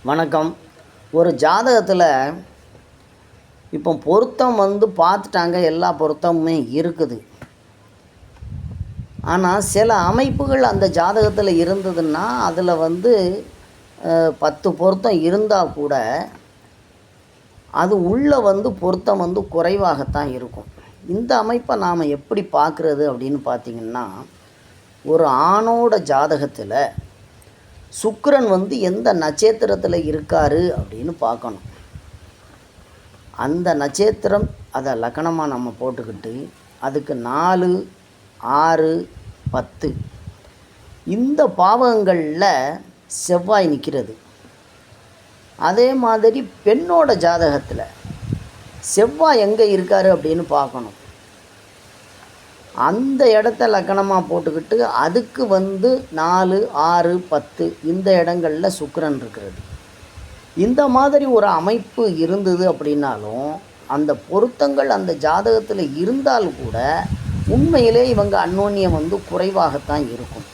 வணக்கம். ஒரு ஜாதகத்தில் இப்போ பொருத்தம் பார்த்துட்டாங்க, எல்லா பொருத்தமுமே இருக்குது. ஆனால் சில அமைப்புகள் அந்த ஜாதகத்தில் இருந்ததுன்னா அதில் 10 பொருத்தம் இருந்தால் கூட அது உள்ளே பொருத்தம் குறைவாகத்தான் இருக்கும். இந்த அமைப்பை நாம் எப்படி பார்க்குறது அப்படின்னு பார்த்திங்கன்னா, ஒரு ஆணோட ஜாதகத்தில் சுக்கிரன் எந்த நட்சத்திரத்தில் இருக்கார் அப்படின்னு பார்க்கணும். அந்த நட்சத்திரம் அதை லக்கணமாக நம்ம போட்டுக்கிட்டு அதுக்கு 4, 6, 10 இந்த பாவங்களில் செவ்வாய் நிற்கிறது. அதே மாதிரி பெண்ணோட ஜாதகத்தில் செவ்வாய் எங்கே இருக்கார் அப்படின்னு பார்க்கணும். அந்த இடத்த லக்கணமாக போட்டுக்கிட்டு அதுக்கு 4, 6, 10 இந்த இடங்களில் சுக்கிரன் இருக்கிறது. இந்த மாதிரி ஒரு அமைப்பு இருந்தது அப்படின்னாலும் அந்த பொருத்தங்கள் அந்த ஜாதகத்தில் இருந்தால் கூட உண்மையிலே இவங்க அந்யோன்யம் குறைவாகத்தான் இருக்கும்.